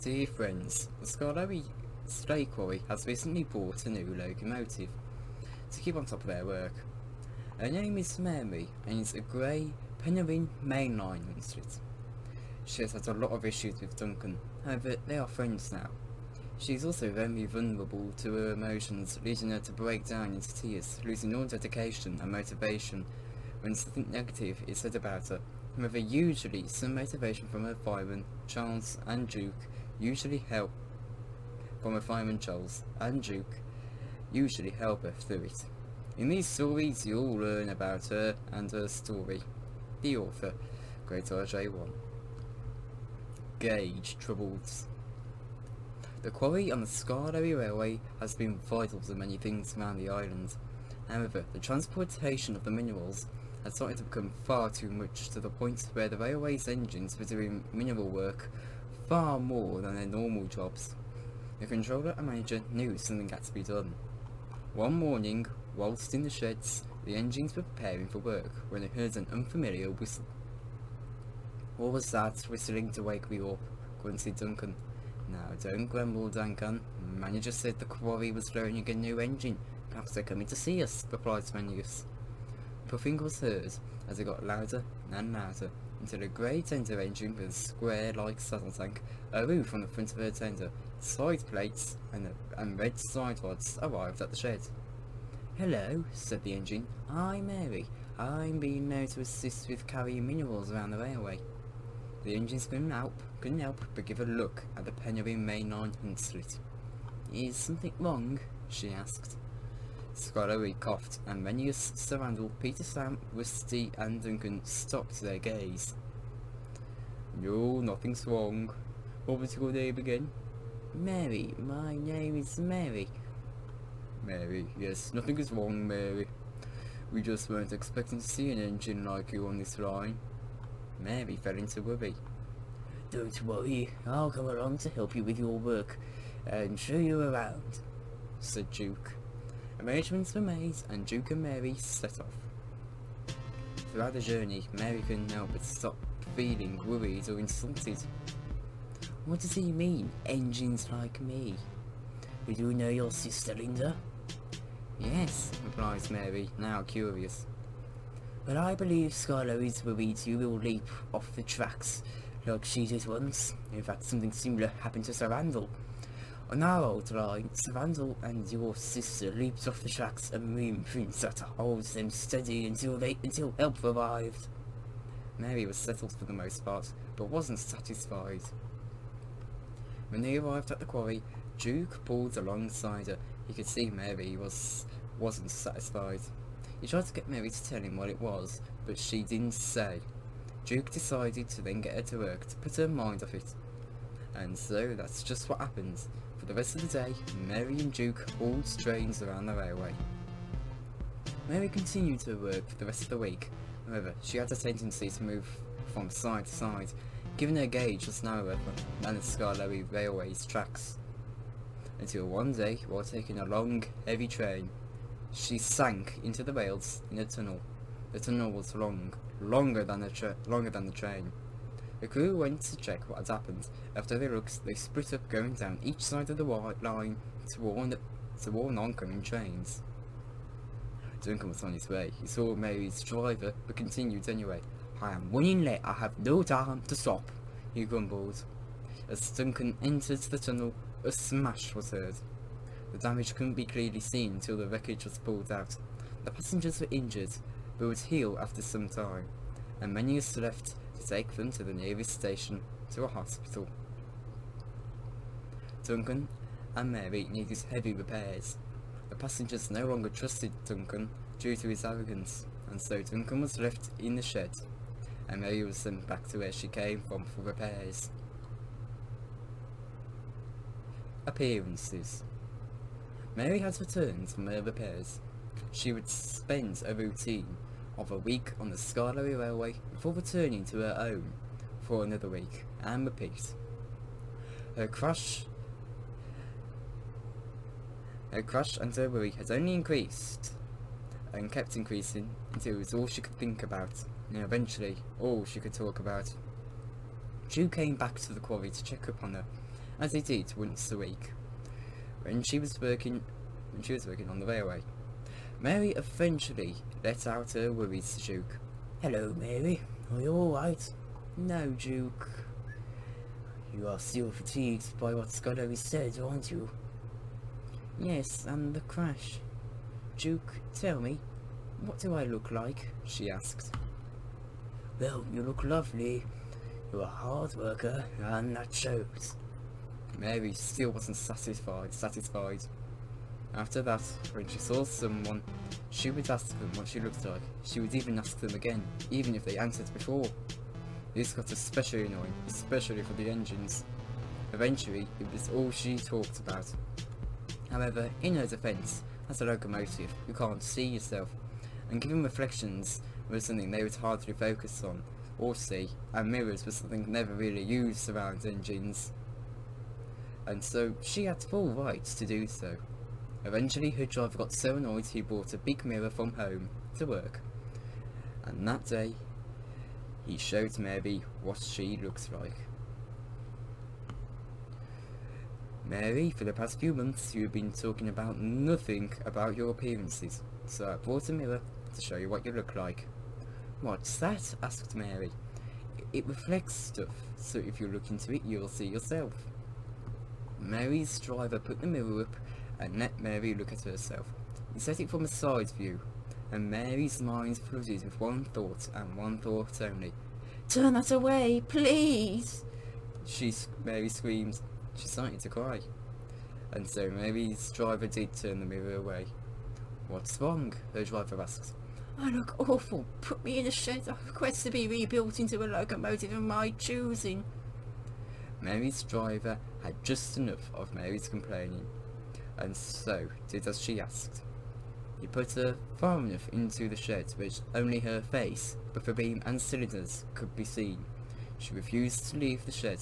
Dear friends, the Sky Quarry has recently bought a new locomotive to keep on top of their work. Her name is Mary and is a grey Penryn mainline unit. She has had a lot of issues with Duncan, however they are friends now. She is also very vulnerable to her emotions, leading her to break down into tears, losing all dedication and motivation when something negative is said about her. However, usually some motivation from her fireman, Charles and Duke, usually help her through it. In these stories, you'll learn about her and her story. The author, Great RJ1. Gauge Troubles. The quarry on the Scarberry Railway has been vital to many things around the island. However, the transportation of the minerals had started to become far too much, to the point where the railway's engines were doing mineral work far more than their normal jobs. The controller and manager knew something had to be done. One morning, whilst in the sheds, the engines were preparing for work when they heard an unfamiliar whistle. "What was that whistling to wake me up?" grunted Duncan. "Now don't grumble, Duncan. Manager said the quarry was learning a new engine. Perhaps they're coming to see us," replied Manius. Puffing was heard as it got louder and louder, until a grey tender engine with a square-like saddle tank, a roof on the front of her tender, side plates and red side rods arrived at the shed. "Hello," said the engine. "I'm Mary. I'm being known to assist with carrying minerals around the railway." The engines couldn't help but give a look at the Penryn mainline hunt slit. "Is something wrong?" she asked. Scollery coughed, and Manius, Sir Randall, Peter, Sam, Rusty and Duncan stopped their gaze. "No, nothing's wrong. What was your name again?" "Mary. My name is Mary." "Mary, yes, nothing is wrong, Mary. We just weren't expecting to see an engine like you on this line." Mary fell into worry. "Don't worry, I'll come along to help you with your work and show you around," said Duke. Arrangements were made and Duke and Mary set off. Throughout the journey, Mary couldn't help but stop feeling worried or insulted. "What does he mean, engines like me? Do you know your sister Linda?" "Yes," replies Mary, now curious. "Well, I believe Skylar is worried you will leap off the tracks like she did once. In fact, something similar happened to Sir Randall. On our old line, Sir Randall and your sister leaped off the tracks and Moon Prince had to hold them steady until help arrived." Mary was settled for the most part, but wasn't satisfied. When they arrived at the quarry, Duke pulled alongside her. He could see Mary wasn't satisfied. He tried to get Mary to tell him what it was, but she didn't say. Duke decided to then get her to work to put her mind off it. And so that's just what happened. For the rest of the day, Mary and Duke hauled trains around the railway. Mary continued her work for the rest of the week. However, she had a tendency to move from side to side, given her gauge was narrower than the Scarberry Railway's tracks. Until one day, while taking a long, heavy train, she sank into the rails in a tunnel. The tunnel was longer than the train. The crew went to check what had happened. After they looked, they split up, going down each side of the line to warn oncoming trains. Duncan was on his way. He saw Mary's driver, but continued anyway. "I am running late. I have no time to stop," he grumbled. As Duncan entered the tunnel, a smash was heard. The damage couldn't be clearly seen until the wreckage was pulled out. The passengers were injured, but would heal after some time, and many was left to take them to the nearest station, to a hospital. Duncan and Mary needed heavy repairs. The passengers no longer trusted Duncan due to his arrogance, and so Duncan was left in the shed, and Mary was sent back to where she came from for repairs. Appearances. Mary had returned from her repairs. She would spend a routine of a week on the Scarberry Railway before returning to her home for another week, and repeat. Her crush and her worry had only increased and kept increasing until it was all she could think about, and eventually all she could talk about. Drew came back to the quarry to check up on her, as he did once a week when she was working on the railway. Mary eventually let out her worries to Duke. Hello, Mary. Are you alright? No, Duke. You are still fatigued by what Scullery said, aren't you? Yes, and the crash. Duke, tell me, what do I look like? She asked. Well, you look lovely. You're a hard worker, and that shows. Mary still wasn't satisfied. After that, when she saw someone, she would ask them what she looked like. She would even ask them again, even if they answered before. This got especially annoying, especially for the engines. Eventually, it was all she talked about. However, in her defence, as a locomotive, you can't see yourself, and giving reflections was something they would hardly focus on or see, and mirrors was something never really used around engines, and so she had full rights to do so. Eventually, her driver got so annoyed he brought a big mirror from home to work, and that day he showed Mary what she looks like. Mary, for the past few months you've been talking about nothing about your appearances, so I brought a mirror to show you what you look like. What's that? Asked Mary. It reflects stuff, so if you look into it you'll see yourself. Mary's driver put the mirror up and let Mary look at herself. He set it from a side view, and Mary's mind flooded with one thought and one thought only. Turn that away, please! Mary screamed. She started to cry, and so Mary's driver did turn the mirror away. What's wrong? Her driver asked. I look awful. Put me in a shed. I request to be rebuilt into a locomotive of my choosing. Mary's driver had just enough of Mary's complaining, and so did as she asked. He put her far enough into the shed which only her face, with the beam and cylinders, could be seen. She refused to leave the shed,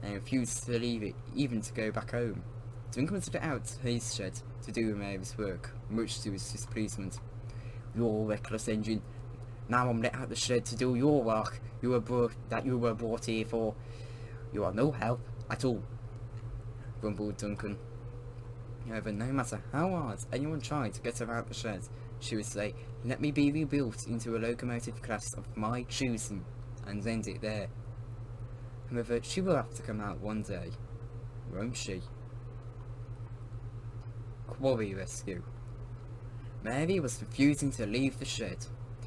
and refused to leave it even to go back home. Duncan was let out his shed to do Mary's work, much to his displeasement. You're a reckless engine. Now I'm let out the shed to do your work you were brought here for. You are no help at all, grumbled Duncan. However, no matter how hard anyone tried to get her out the shed, she would say, "Let me be rebuilt into a locomotive class of my choosing," and end it there. However, she will have to come out one day, won't she? Quarry rescue. Mary was refusing to leave the shed,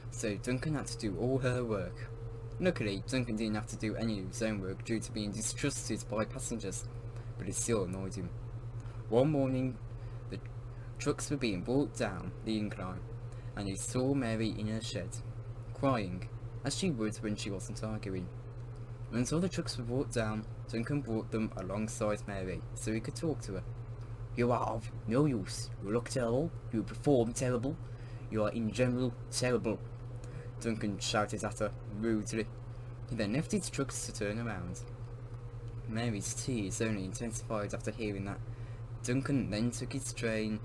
so Duncan had to do all her work. Luckily, Duncan didn't have to do any of his own work due to being distrusted by passengers, but it still annoyed him. One morning, the trucks were being brought down the incline, and he saw Mary in her shed, crying, as she would when she wasn't arguing. Once all the trucks were brought down, Duncan brought them alongside Mary, so he could talk to her. You are of no use. You look terrible. You perform terrible. You are in general terrible, Duncan shouted at her rudely. He then left his trucks to turn around. Mary's tears only intensified after hearing that. Duncan then took his train.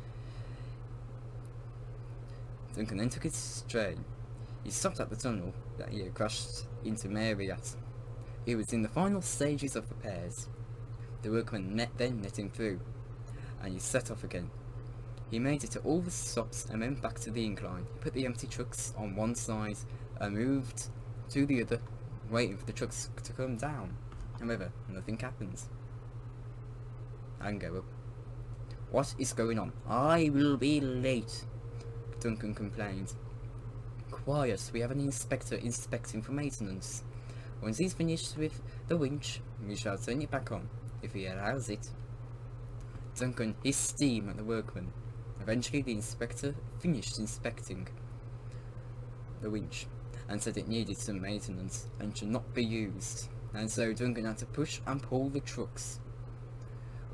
He stopped at the tunnel that he had crashed into Mary at. He was in the final stages of repairs. The workman then let him through, and he set off again. He made it to all the stops and went back to the incline. He put the empty trucks on one side and moved to the other, waiting for the trucks to come down. However, nothing happened. And go up. What is going on? I will be late, Duncan complained. Quiet, we have an inspector inspecting for maintenance. Once he's finished with the winch, we shall turn it back on, if he allows it. Duncan hissed steam at the workman. Eventually the inspector finished inspecting the winch, and said it needed some maintenance, and should not be used, and so Duncan had to push and pull the trucks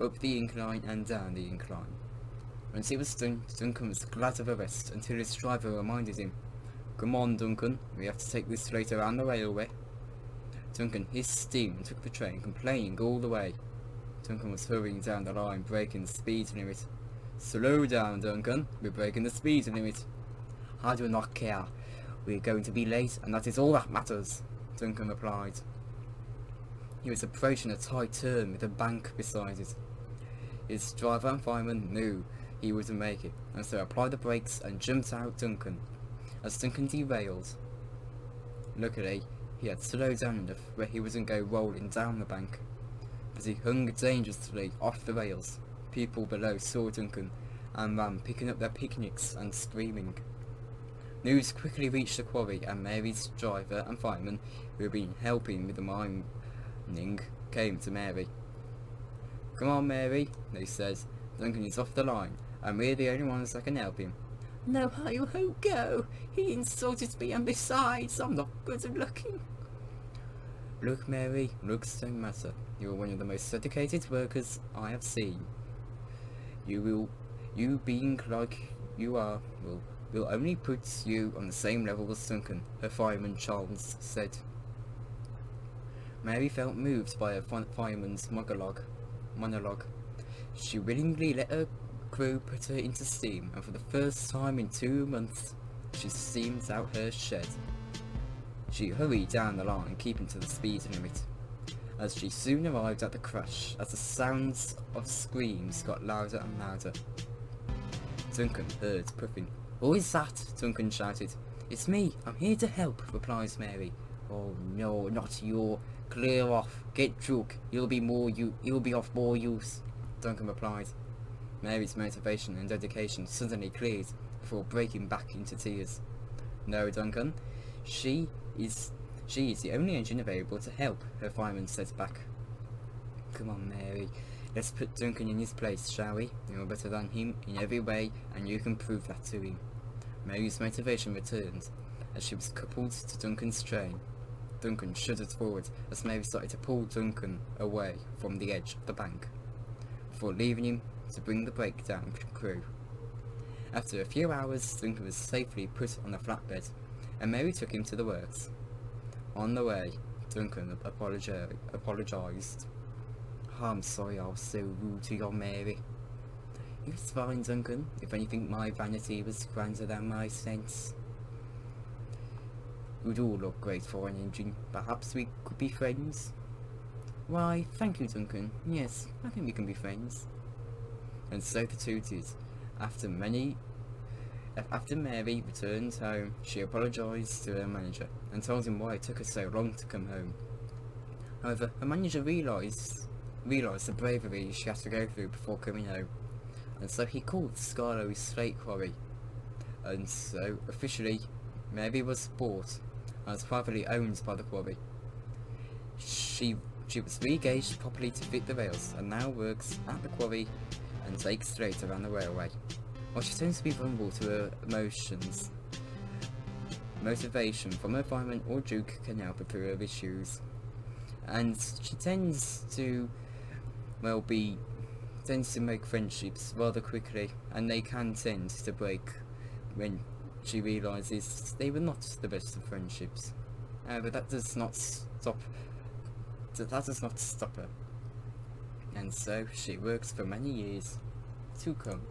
up the incline and down the incline. Once he was done, Duncan was glad of a rest until his driver reminded him, "Come on, Duncan, we have to take this freight around the railway." Duncan hissed steam and took the train, complaining all the way. Duncan was hurrying down the line, breaking the speed limit. "Slow down, Duncan, we're breaking the speed limit." "I do not care. We're going to be late, and that is all that matters," Duncan replied. He was approaching a tight turn with a bank beside it. His driver and fireman knew he wouldn't make it, and so applied the brakes and jumped out Duncan. As Duncan derailed, luckily he had slowed down enough where he wouldn't go rolling down the bank, but he hung dangerously off the rails. People below saw Duncan and ran, picking up their picnics and screaming. News quickly reached the quarry, and Mary's driver and fireman, who had been helping with the mining, came to Mary. "Come on, Mary," they said. "Duncan is off the line, and we're the only ones that can help him." "No, I won't go. He insulted me, and besides, I'm not good at looking." "Look, Mary, looks don't matter. You are one of the most dedicated workers I have seen. You being like you are, will only put you on the same level as Duncan," her fireman Charles said. Mary felt moved by her fireman's monologue. She willingly let her crew put her into steam, and for the first time in 2 months, she steamed out her shed. She hurried down the line, keeping to the speed limit, as she soon arrived at the crash, as the sounds of screams got louder and louder. Duncan heard puffing. "Who is that?" Duncan shouted. "It's me. I'm here to help," replies Mary. "Oh no, not you. Clear off. Get drunk. You'll be of more use," Duncan replied. Mary's motivation and dedication suddenly cleared before breaking back into tears. "No, Duncan. She is the only engine available to help," her fireman said back. "Come on, Mary. Let's put Duncan in his place, shall we? You're better than him in every way, and you can prove that to him." Mary's motivation returned as she was coupled to Duncan's train. Duncan shuddered forward as Mary started to pull Duncan away from the edge of the bank, before leaving him to bring the breakdown crew. After a few hours, Duncan was safely put on a flatbed, and Mary took him to the works. On the way, Duncan apologised. "I'm sorry I was so rude to you, Mary." "It's fine, Duncan. If anything, my vanity was grander than my sense. You do look great for an engine. Perhaps we could be friends?" "Why, thank you, Duncan. Yes, I think we can be friends." And so the two did. After Mary returned home, she apologised to her manager and told him why it took her so long to come home. However, her manager realised the bravery she had to go through before coming home, and so he called Scarlo's slate quarry. And so, officially, Mary was bought and was privately owned by the quarry. She was re-gauged properly to fit the rails, and now works at the quarry and takes straight around the railway. While she tends to be vulnerable to her motivation from her fireman or Duke can help her through her issues, and she tends to make friendships rather quickly, and they can tend to break when she realises they were not the best of friendships. But that does not stop her, and so she works for many years to come.